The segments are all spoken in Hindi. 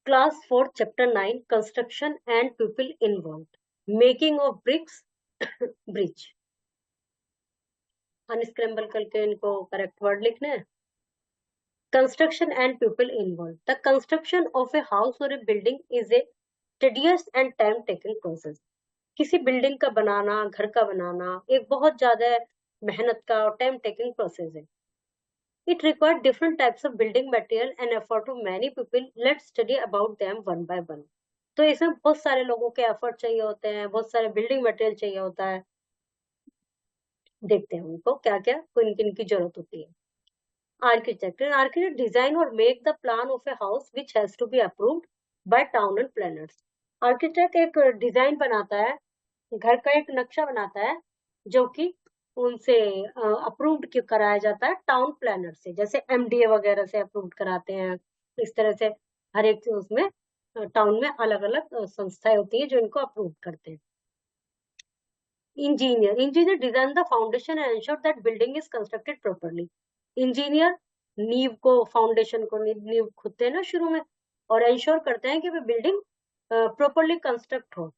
Class 4, Chapter 9, Construction and People Involved. Making of bricks, bridge. Unscramble करके इनको करेक्ट वर्ड लिखने हैं. Construction and people involved. The construction of a house or a building is a tedious and time-taking process. किसी बिल्डिंग का बनाना, घर का बनाना एक बहुत ज्यादा मेहनत का और टाइम टेकिंग प्रोसेस है. It required different types of building material and effort of many people. Let's study about them one by one. तो इसमें बहुत सारे लोगों के एफर्ट चाहिए होते हैं, बहुत सारे बिल्डिंग मटेरियल चाहिए होता है. देखते हैं उनको क्या क्या किन किन की जरूरत होती है. आर्किटेक्ट डिजाइन और make the plan of a house which has to be approved by town and planners. Architect एक डिजाइन बनाता है, घर का एक नक्शा बनाता है जो कि उनसे अप्रूव्ड कराया जाता है टाउन प्लानर से. जैसे एमडीए वगैरह से अप्रूव्ड कराते हैं. इस तरह से हर एक उसमें टाउन में अलग अलग संस्थाएं होती है जो इनको अप्रूव करते हैं. Engineer design the foundation and ensure that building is constructed properly. Engineer नींव को, फाउंडेशन को, नींव खुदते हैं ना शुरू में, और एंश्योर करते हैं कि वो बिल्डिंग प्रॉपर्ली कंस्ट्रक्ट हो.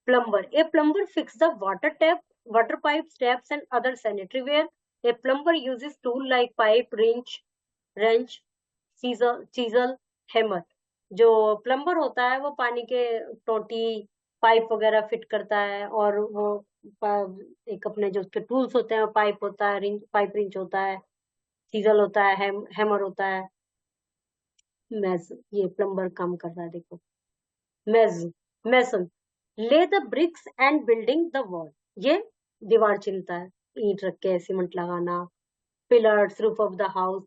Plumber. A plumber fixes the water tap, water pipes, taps, and other sanitary ware. A plumber uses tools like pipe, wrench, chisel, hammer. जो प्लम्बर होता है वो पानी के टोटी, पाइप वगैरह फिट करता है, और वो एक अपने जो उसके टूल्स होते हैं, पाइप होता है, पाइप रिंच होता है, चीजल होता है, हैमर होता है. ये प्लम्बर काम कर रहा है. देखो, mason lay the bricks and building the wall. ये दीवार चिनता है, ईंट रख के सीमेंट लगाना. Pillars, roof of the house.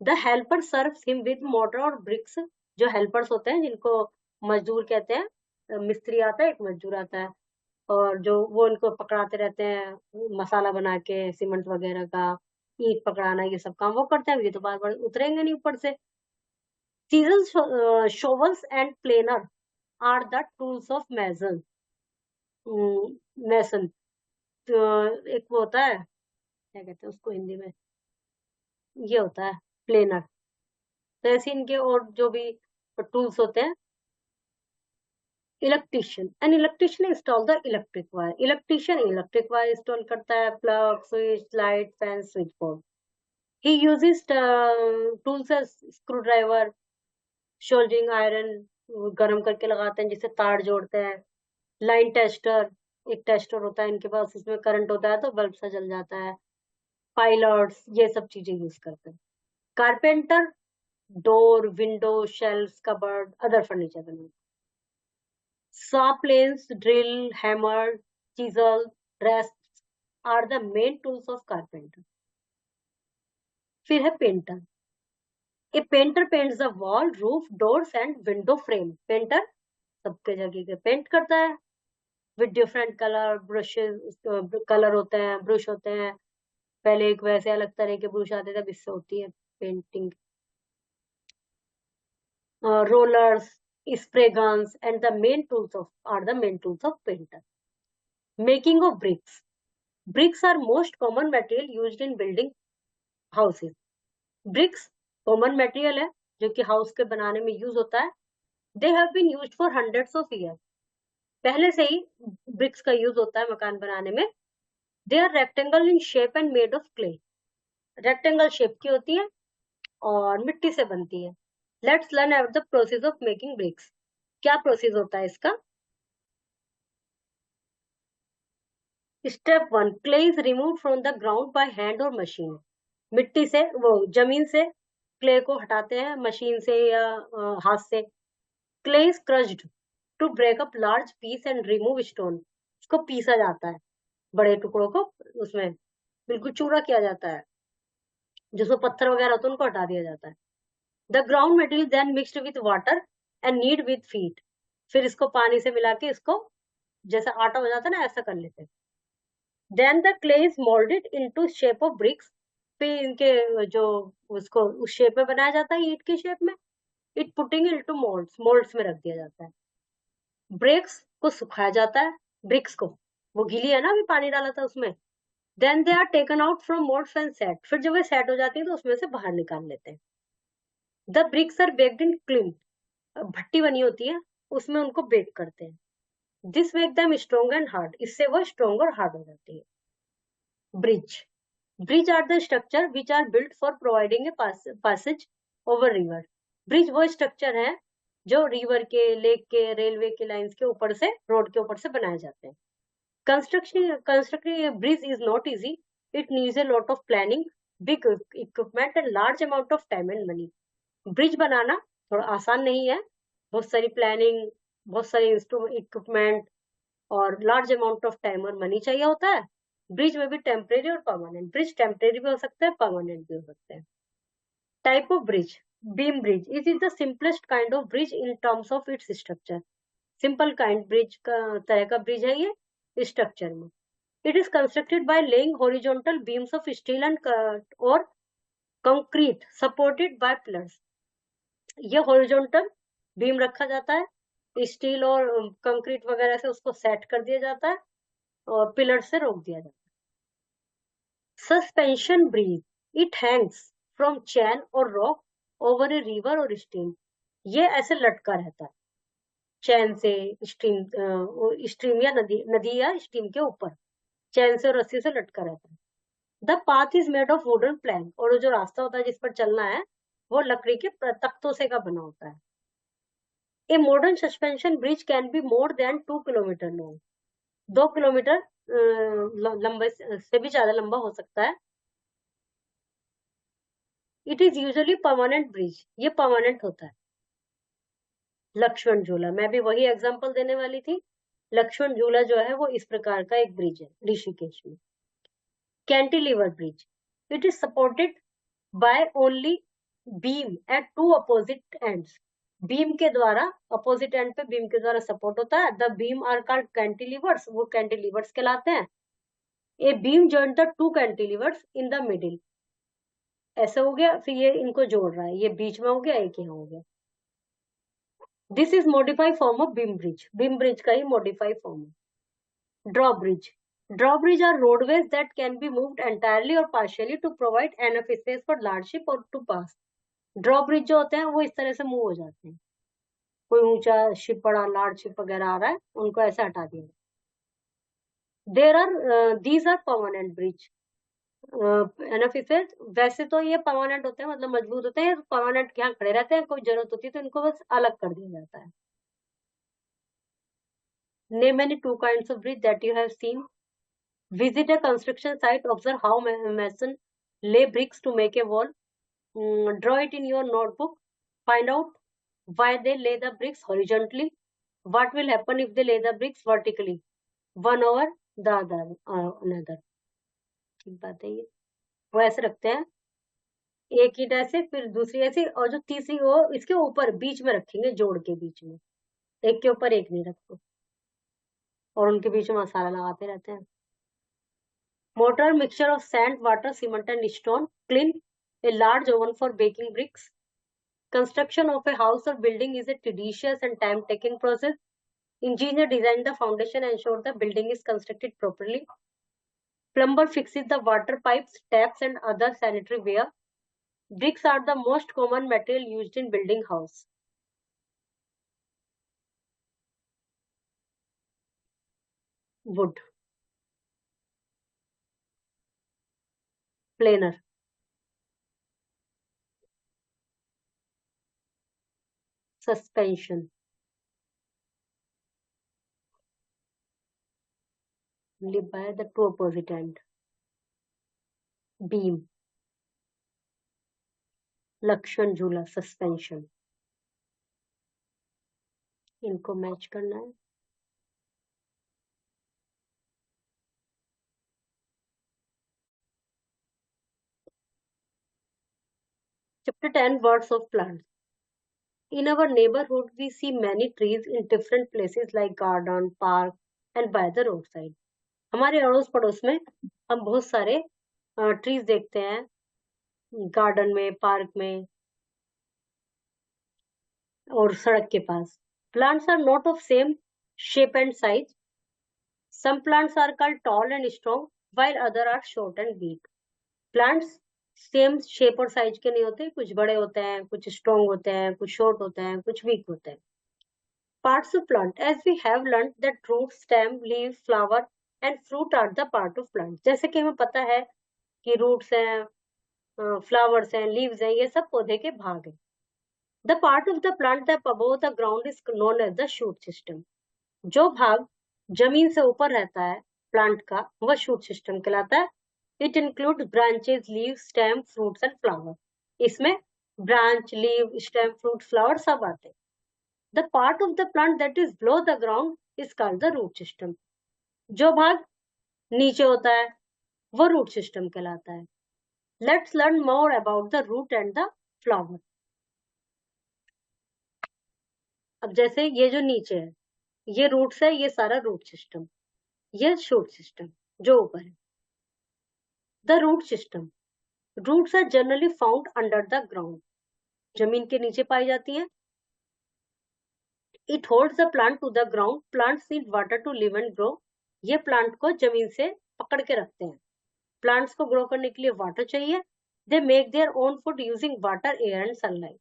The helper serves him with mortar और ब्रिक्स. जो हेल्पर्स होते हैं जिनको मजदूर कहते हैं, मिस्त्री आता है, एक मजदूर आता है, और जो वो इनको पकड़ाते रहते हैं मसाला बना के, सीमेंट वगैरह का, ईंट पकड़ाना, ये सब काम वो करते हैं. ये तो बार बार उतरेंगे नहीं ऊपर से. Chisels, shovels and planer are the tools of mason. तो एक वो होता है, क्या कहते हैं उसको हिंदी में, ये होता है प्लेनर. तो ऐसे इनके और जो भी टूल्स होते हैं. Electrician. An electrician install the electric wire. Electrician electric wire install करता है, plug, switch, light, fan, switchboard. He uses tools screwdriver, soldering iron, गर्म करके लगाते हैं जिससे तार जोड़ते हैं. लाइन टेस्टर, एक टेस्टर होता है इनके पास, इसमें करंट होता है तो बल्ब सा जल जाता है. पाइलट्स, ये सब चीजें यूज करते हैं. Carpenter, door, window, shelf, cupboard, other furniture बनाते. Saw planes, drill, hammer, chisel, rest are the main tools of carpenter. फिर है painter. A painter paints the wall, roof, doors and window frame. Painter सबके जगह के पेंट करता है with different colour brushes. Colour होते हैं, ब्रश होते हैं. पहले एक वैसे अलग तरह के ब्रश आते थे, इससे होती है painting. Rollers, spray guns and the main tools of are the main tools of painter. Making of bricks. Bricks are most common material used in building houses. Bricks common material है जो कि हाउस के बनाने में यूज होता है. They have been used for hundreds of year. पहले से ही ब्रिक्स का यूज होता है मकान बनाने में. They are rectangle in shape and made of clay. Rectangle shape की होती है और मिट्टी से बनती है. Let's learn about the process of making bricks. क्या प्रोसेस होता है इसका? Step 1, clay is remove from the ground by hand और मशीन. मिट्टी से, वो जमीन से क्ले को हटाते हैं मशीन से या हाथ से. Clay is crushed to break up large piece and remove stone. इसको पीसा जाता है, बड़े टुकड़ों को उसमें बिल्कुल चूरा किया जाता है. जिसमें पत्थर वगैरह होते हैं उनको हटा दिया जाता है. The ground material then mixed with water and knead with feet. फिर इसको पानी से मिला के इसको जैसे आटा हो जाता है ना, ऐसा कर लेते हैं. Then the clay is moulded into shape of bricks. फिर इनके जो उसको उस शेप में बनाया जाता है, ईंट की शेप में. It putting into moulds. Moulds में रख दिया जाता है. ब्रिक्स को सुखाया जाता है. ब्रिक्स को, वो गीली है ना, अभी पानी डाला था उसमें. Then they are taken out from moulds and set. फिर जब वे सेट हो जाती है तो उसमें से बाहर निकाल लेते हैं. The bricks are baked in kiln. भट्टी बनी होती है, उसमें उनको बेक करते हैं। This make them strong and hard, इससे वो स्ट्रॉन्ग और हार्ड हो जाती है। Bridge, bridge are the structure which are built for providing a passage over river. Bridge वो स्ट्रक्चर है जो रिवर के, लेक के, रेलवे के लाइंस के ऊपर से, रोड के ऊपर से बनाए जाते हैं। Constructing a bridge is not easy. It needs a lot of planning, big equipment and large amount of time and money. Bridge बनाना थोड़ा आसान नहीं है, बहुत सारी प्लानिंग, बहुत सारे इक्विपमेंट और लार्ज अमाउंट ऑफ टाइम और मनी चाहिए होता है। ब्रिज में भी टेम्परेरी और परमानेंट, ब्रिज टेम्परेरी भी हो सकता है, परमानेंट भी हो सकते हैं। Type of bridge, beam bridge is the simplest kind of bridge in terms of its structure. Simple kind bridge का तरह का ब्रिज है ये स्ट्रक्चर में। It is constructed by laying horizontal beams of steel and or concrete supported by pillars. ये horizontal बीम रखा जाता है, स्टील और कंक्रीट वगैरह से उसको सेट कर दिया जाता है और पिलर से रोक दिया जाता है। Suspension bridge, it hangs from chain और रॉक ओवर ए रिवर और स्ट्रीम। ये ऐसे लटका रहता है चैन से, स्ट्रीम या नदी या स्ट्रीम के ऊपर चैन से और रस्सी से लटका रहता है। The path is made of wooden plank, और जो रास्ता होता है जिस पर चलना है वो लकड़ी के तख्तों से का बना होता है। A modern suspension bridge can be more than 2 kilometre long, 2 kilometre लंबे से भी ज्यादा लंबा हो सकता है। It is usually permanent bridge, ये परमानेंट होता है। लक्ष्मण झूला, मैं भी वही एग्जांपल देने वाली थी। लक्ष्मण झूला जो है वो इस प्रकार का एक ब्रिज है ऋषिकेश में। Cantilever bridge, it is supported by only beam at two opposite ends. Beam के द्वारा, अपोजिट एंड पे बीम के द्वारा सपोर्ट होता है। The beam are called cantilevers, वो कैंटिलीवर्स कहलाते हैं। A beam joint the two cantilevers in the middle, ऐसे हो गया, फिर ये इनको जोड़ रहा है, ये बीच में हो गया, एक यहाँ हो गया। This is modified form of beam bridge, beam bridge का ही मॉडिफाइड फॉर्म है। Drawbridge, drawbridge are roadways that can be moved entirely or partially to provide enough space for large ship or to pass. Drawbridge जो होते हैं वो इस तरह से मूव हो जाते हैं, कोई ऊंचा शिप, बड़ा लार्ज शिप वगैरह आ रहा है, उनको ऐसे हटा दिया। There are these are permanent bridge, enough space. वैसे तो ये परमानेंट होते हैं, मतलब मजबूत होते हैं, परमानेंट यहाँ खड़े रहते हैं, कोई जरूरत होती है तो इनको बस अलग कर दिया जाता है। Name any 2 kinds of bridge that you have seen. Visit a construction site, observe how mason lay bricks to make a wall. Draw it in your notebook. Find out why they lay the bricks horizontally. What will happen if they lay the bricks vertically, one over the other another. ठीक बात है ये, वो ऐसे रखते हैं, एक ईंट ऐसे, फिर दूसरी ऐसे, और जो तीसरी वो इसके ऊपर बीच में रखेंगे, जोड़ के बीच में, एक के ऊपर एक नहीं रखते, और उनके बीच में मसाला लगाते रहते हैं। Mortar, mixture of sand, water, cement and stone. Clean, a large oven for baking bricks. Construction of a house or building is a tedious and time-taking process. Engineer design the foundation and ensure the building is constructed properly. Plumber fixes the water pipes, taps and other sanitary ware. Bricks are the most common material used in building house. Wood. Planer. Suspension. Live by the two opposite end. Beam. Lakshman झूला, सस्पेंशन, इनको मैच करना है। Chapter 10, words of plants. In our neighborhood, we see many trees in different places like garden, park, and by the roadside. हमारे अड़ोस पड़ोस में हम बहुत सारे ट्रीज देखते हैं, गार्डन में, पार्क में और सड़क के पास। Plants are not of same shape and size. Some plants are called tall and strong, while other are short and weak. Plants same shape और साइज के नहीं होते, कुछ बड़े होते हैं, कुछ स्ट्रॉन्ग होते हैं, कुछ शॉर्ट होते हैं, कुछ वीक होते हैं. Parts of plant, as we have learned that root, stem, leaf, flower and fruit are the part of plant. जैसे कि हमें पता है कि रूट्स हैं, फ्लावर्स हैं, लीव्स हैं, ये सब पौधे के भाग हैं. The part of the plant that above the ground is known as the shoot system. जो भाग जमीन से ऊपर रहता है प्लांट का, वह शूट सिस्टम कहलाता है. It include branches, leave, stem, fruits and flower. इसमें branch, leave, stem, fruit, flower सब आते हैं. The part of the plant that is below the ground is called the root system. जो भाग नीचे होता है वो रूट सिस्टम कहलाता है. Let's learn more about the root and the flower. अब जैसे ये जो नीचे है ये रूट्स है, ये सारा रूट सिस्टम, ये शूट सिस्टम जो ऊपर है. The root system. Roots are generally found under the ground. जमीन के नीचे पाई जाती हैं. It holds the plant to the ground. Plants need water to live and grow. ये प्लांट को जमीन से पकड़ के रखते हैं. प्लांट्स को ग्रो करने के लिए वाटर चाहिए. They make their own food using water, air and sunlight.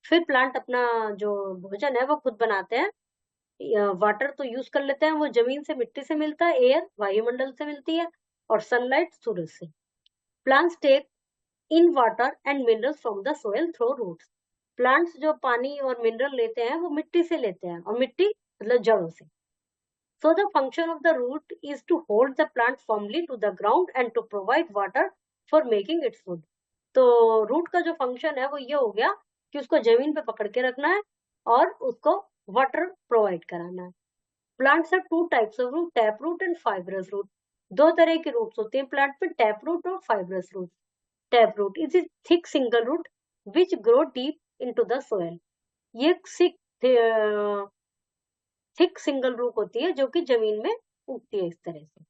फिर प्लांट अपना जो भोजन है वो खुद बनाते हैं. वाटर तो यूज कर लेते हैं, वो जमीन से, मिट्टी से मिलता है, एयर वायुमंडल से मिलती है, और सनलाइट सूरज से. Plants take in water and minerals from the soil through roots. Plants जो पानी और मिनरल लेते हैं वो मिट्टी से लेते हैं, और मिट्टी मतलब जड़ों से. So the function of the root is to hold the plant firmly to the ground and to provide water for making its food. तो रूट का जो फंक्शन है वो ये हो गया कि उसको जमीन पे पकड़ के रखना है और उसको वाटर प्रोवाइड कराना है. Plants are two types of root, tap root and fibrous root. दो तरह के रूट्स होते हैं प्लांट में, टैप रूट और fibrous root. Tap root is a thick single root which grow deep into the soil. ये थिक सिंगल रूट होती है जो कि जमीन में उगती है इस तरह से.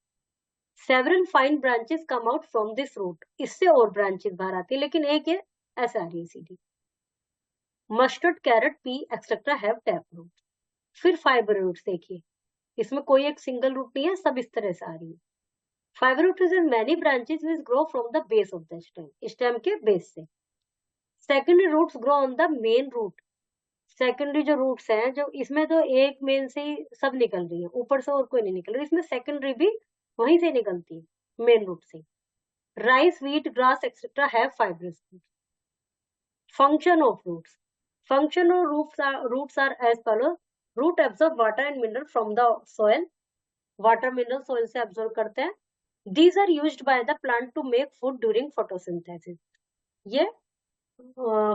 Several fine branches come out from this root. इससे और ब्रांचेस बाहर आती है, लेकिन एक है ऐसे आ रही है सीधी. Mustard, carrot, pea etcetera have tap root. फिर फाइबर रूट्स देखिए, इसमें कोई एक सिंगल रूट नहीं है, सब इस तरह से आ रही है. Fibre root is in many branches which grow from the base of the stem. Stem के बेस से. Secondary roots grow on the main root. Secondary जो रूट्स हैं, जो इसमें तो एक मेन से ही सब निकल रही है, ऊपर से और कोई नहीं निकल रही, इसमें सेकेंडरी भी वहीं से निकलती है मेन रूट से. Rice, wheat, grass etcetera have fibrous roots. Function of roots. Function of roots are as follow. Root absorb water and mineral from the soil. Water mineral soil से एब्जॉर्ब करते हैं. These are used by the plant to make food during photosynthesis. ये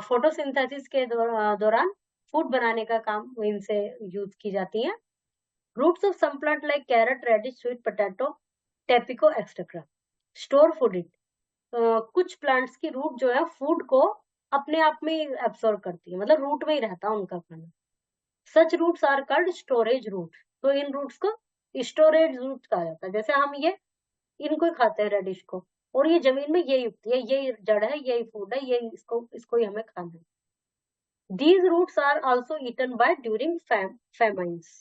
फोटोसिंथेसिस के दौरान फूड बनाने का काम इनसे यूज की जाती है. Roots of some plant like carrot, radish, sweet potato, tapioca etcetera store food it. कुछ प्लांट्स की रूट जो है फूड को अपने आप में एब्सॉर्ब करती है, मतलब रूट में ही रहता है उनका खाना. Such roots are called storage root. तो इन रूट्स को स्टोरेज रूट कहा जाता है. जैसे हम ये इनको ही खाते हैं, रेडिश को, और ये जमीन में यही उगती है, यही जड़ है, यही फूड है, यही इसको ही हमें खाना है. These roots are also eaten by during famines.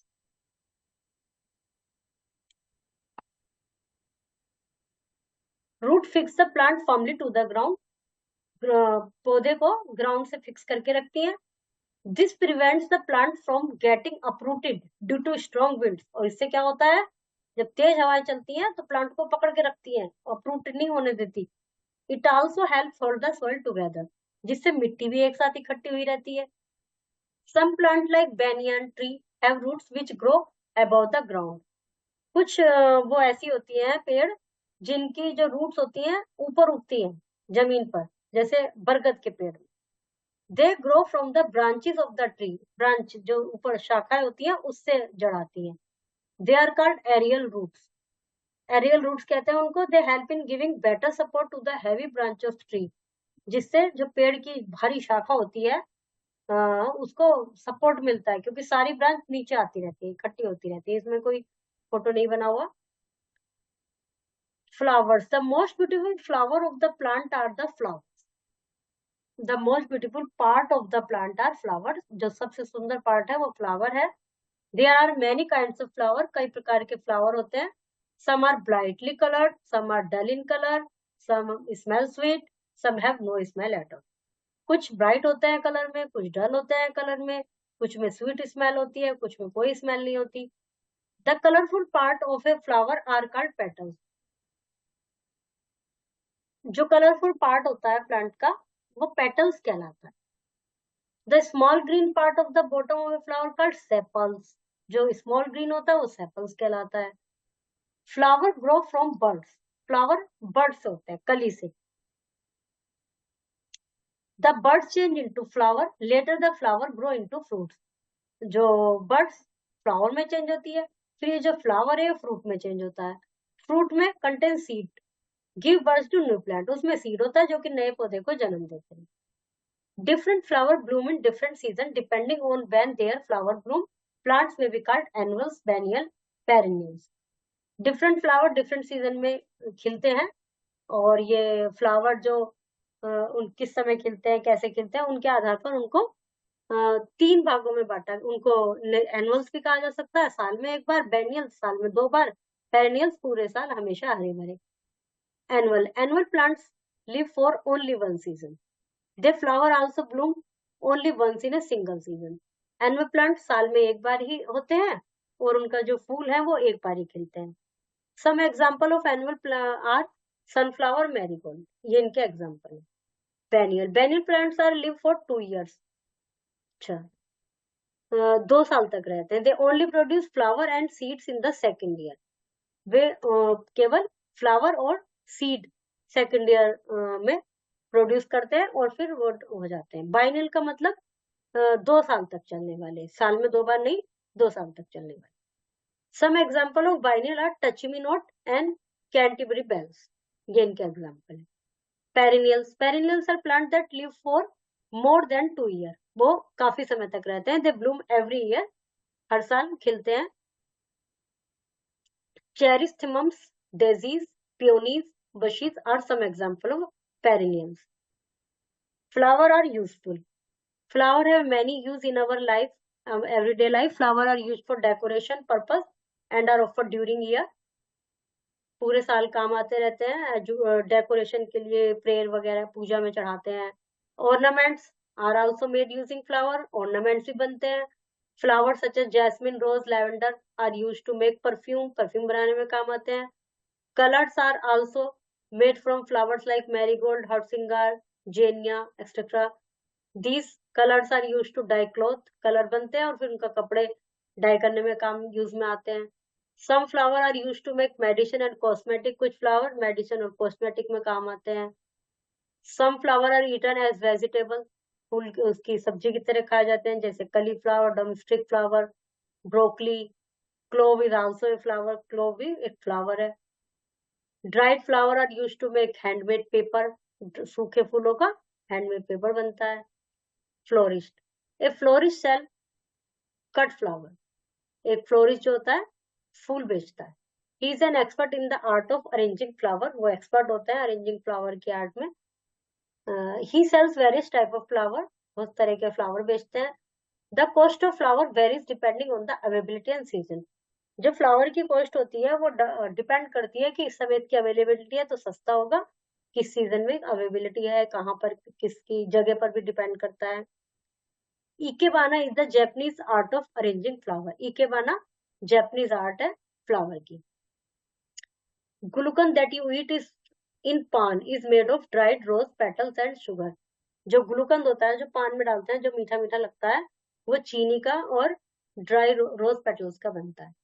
Root fix the plant firmly to the ground. पौधे को ग्राउंड से फिक्स करके रखती हैं. This prevents the plant from getting uprooted due to strong winds. और इससे क्या होता है, जब तेज हवाएं चलती हैं तो प्लांट को पकड़ के रखती हैं, अप्रूट नहीं होने देती. It also helps hold the soil together. जिससे मिट्टी भी एक साथ इकट्ठी हुई रहती है. Some plant like banyan tree have roots which grow above the ground. कुछ वो ऐसी होती हैं पेड़ जिनकी जो रूट्स होती हैं ऊपर उगती हैं जमीन पर, जैसे बरगद के पेड़. They grow from the branches of the tree. Branch जो ऊपर शाखाएं होती हैं उससे जड़ आती हैं. They are called aerial roots. Aerial roots कहते हैं उनको. They help in giving better support to the heavy branch of tree. जिससे जो पेड़ की भारी शाखा होती है उसको सपोर्ट मिलता है, क्योंकि सारी ब्रांच नीचे आती रहती है, इकट्ठी होती रहती है. इसमें कोई फोटो नहीं बना हुआ. Flowers. The most beautiful flower of the plant are the flowers. The most beautiful part of the plant are flowers. जो सबसे सुंदर पार्ट है वो फ्लावर है. There are many kinds of flower. कई प्रकार के फ्लावर होते हैं. Some are brightly colored, some are dull in color, some smell sweet, some have no smell at all. कुछ ब्राइट होते हैं कलर में, कुछ डल होते हैं कलर में, कुछ में स्वीट स्मेल होती है, कुछ में कोई स्मेल नहीं होती. The colourful part of a flower are called petals. जो कलरफुल पार्ट होता है प्लांट का वो पेटल्स कहलाता है. The small green part of the bottom of a flower called sepals. जो स्मॉल ग्रीन होता है वो सेपल्स कहलाता है. Flower grow from buds. Flower buds होते हैं कली से. The bud change into flower, later the flower grow into fruits. जो बर्ड्स फ्लावर में चेंज होती है, फिर ये जो फ्लावर है फ्रूट में चेंज होता है. फ्रूट में contain seed, give births to new plant. उसमें सीड होता है जो कि नए पौधे को जन्म देते हैं. Different flower bloom in different season depending on when their flower bloom. Plants may be called annuals, biennial, perennials. Different flower different season में खिलते हैं और ये फ्लावर जो उन किस समय खिलते हैं, कैसे खिलते हैं, उनके आधार पर उनको 3 भागों में बांटा. उनको एनुअल्स भी कहा जा सकता है, साल में एक बार. बेनियल्स साल में 2 बार. पेरेनियल्स पूरे साल हमेशा हरे भरे. Annual plants live for only one season. Their flower also bloom only once in a single season. Annual plants साल में एक बार ही होते हैं और उनका जो फूल है वो एक बार ही खिलते हैं. Some example of annual are sunflower, marigold. ये इनके एग्जाम्पल है. Biennial plants are live for 2 years. अच्छा, 2 साल तक रहते हैं. They only produce flower and seeds in the second year. वे केवल फ्लावर और सीड सेकेंड ईयर में प्रोड्यूस करते हैं और फिर वो हो जाते हैं. बाइनल का मतलब 2 साल तक चलने वाले, साल में 2 बार नहीं, 2 साल तक चलने वाले. Some example of biennial are touch me not and canterbury bells. ये इनके एग्जाम्पल है. Perennials are plant that live for more than 2 year. वो काफी समय तक रहते हैं. They bloom every year. हर साल खिलते हैं. Chrysanthemums, daisies, peonies, bushes are some example of perennials. Flower are useful. Flower have many use in our life, everyday life. Flower are used for decoration purpose and are offered during year. पूरे साल काम आते रहते हैं. डेकोरेशन के लिए प्रेयर वगैरह पूजा में चढ़ाते हैं. Ornaments are also made using flower. Ornaments भी बनते हैं. Flowers such as jasmine, rose, lavender are used to make perfume. Perfume बनाने में काम आते हैं. Colors are also made from flowers like marigold, hyacinth, genia, etc. These colors are used to dye cloth. Colour बनते हैं और फिर उनका कपड़े डाई करने में काम यूज में आते हैं. Some flower are used to make medicine and cosmetic. कुछ फ्लावर मेडिसिन और कॉस्मेटिक में काम आते हैं. Some flower are eaten as vegetable. फूल उसकी सब्जी की तरह खाए जाते हैं, जैसे cauliflower, domestic flower, broccoli. Clove is also a flower. Clove भी एक फ्लावर है. Dried flower are used to make handmade paper. सूखे फूलों का हैंडमेड पेपर बनता है. Florist. A florist sell cut flower. एक फ्लोरिस्ट जो होता है फूल बेचता है. He is an expert in the art of arranging flower. वो एक्सपर्ट होता है अरेंजिंग फ्लावर की आर्ट में. He sells various type of flower. बहुत तरह के फ्लावर बेचते हैं. The cost of flower varies depending on the availability and season. जो फ्लावर की कॉस्ट होती है वो डिपेंड करती है कि इस समय की अवेलेबिलिटी है तो सस्ता होगा, किस सीजन में अवेलेबिलिटी है, कहाँ पर किसकी जगह पर भी डिपेंड करता है. Ikebana is the Japanese art of arranging flower. Ikebana Japanese art है फ्लावर की. Gulkand that you eat is in paan is made of dried rose petals and sugar. जो ग्लूकन होता है जो पान में डालते हैं जो मीठा मीठा लगता है वो चीनी का और ड्राई रोज पेटल्स का बनता है.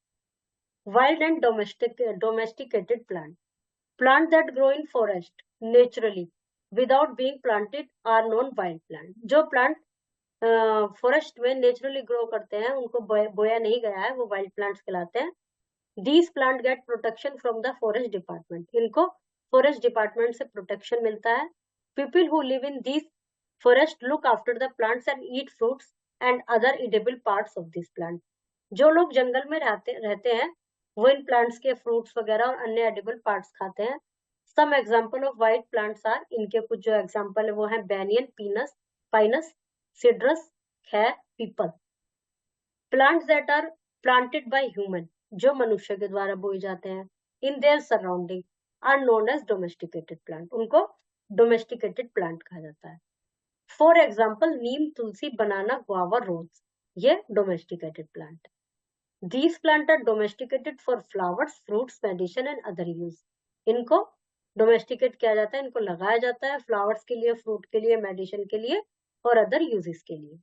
Wild and domesticated plant. Plants that grow in forest naturally without being planted are known wild plant. जो प्लांट फॉरेस्ट में नेचुरली ग्रो करते हैं उनको बोया नहीं गया है वो वाइल्ड प्लांट्स कहलाते हैं. These plant get protection from the forest department. इनको फॉरेस्ट डिपार्टमेंट से प्रोटेक्शन मिलता है. People who live in these forest look after the plants and eat fruits and other edible parts of this plant. जो लोग जंगल में रहते हैं वो इन प्लांट्स के फ्रूट्स वगैरह और अन्य एडिबल पार्ट्स खाते हैं. Some example of wild plants are. इनके कुछ जो एग्जांपल है वो है banyan, pinus, cedrus, khair, peepal. Plants that are planted by human. जो मनुष्य के द्वारा बोए जाते हैं in their surrounding are known as domesticated plant. उनको डोमेस्टिकेटेड प्लांट कहा जाता है। For example neem, tulsi, banana, guava, rose, ये domesticated plant. These plants are domesticated for flowers, fruits, medicine and other use. इनको डोमेस्टिकेट किया जाता है, इनको लगाया जाता है फ्लावर्स के लिए, फ्रूट के लिए, मेडिसिन के लिए और अदर यूजेस के लिए।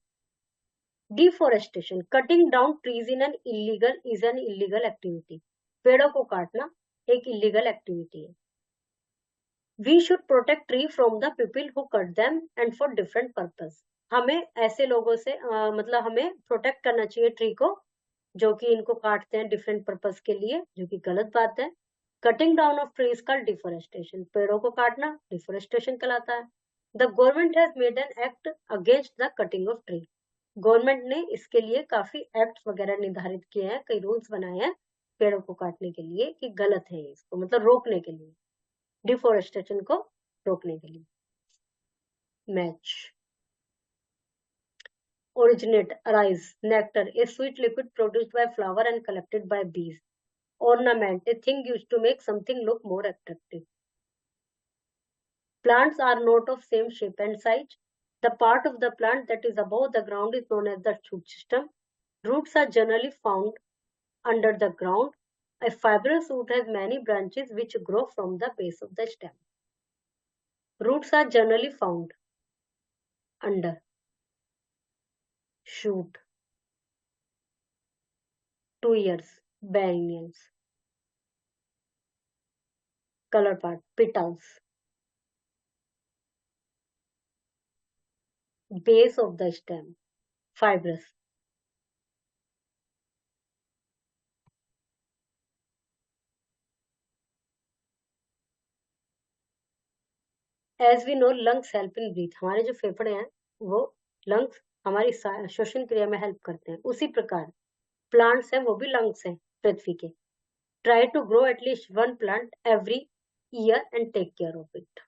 Deforestation, cutting down trees in an illegal is an illegal activity. पेड़ों को काटना एक इलीगल एक्टिविटी है। We should protect tree from the people who cut them and for different purpose. हमें ऐसे लोगों से मतलब हमें प्रोटेक्ट करना चाहिए ट्री को जो कि इनको काटते हैं डिफरेंट पर्पस के लिए, जो कि गलत बात है। Cutting down of trees called deforestation, पेड़ों को काटना डिफोरेस्टेशन कहलाता है। The government has made an act against the cutting of tree. Government ने इसके लिए काफी एक्ट वगैरह निर्धारित किए हैं, कई रूल्स बनाए हैं पेड़ों को काटने के लिए कि गलत है इसको, मतलब रोकने के लिए, डिफोरेस्टेशन को रोकने के लिए। Match, originate, arise, nectar, a sweet liquid produced by flower and collected by bees. Ornament, a thing used to make something look more attractive. Plants are not of same shape and size. The part of the plant that is above the ground is known as the shoot system. Roots are generally found under the ground. A fibrous root has many branches which grow from the base of the stem. Roots are generally found under shoot, 2 years, biennials. Color part, petals. Base of the stem, fibrous. As we know, lungs help in breathe. हमारे जो फेफड़े हैं वो lungs हमारी श्वसन क्रिया में हेल्प करते हैं। उसी प्रकार प्लांट्स हैं वो भी lungs हैं पृथ्वी के। Try to grow at least one plant every year and take care of it.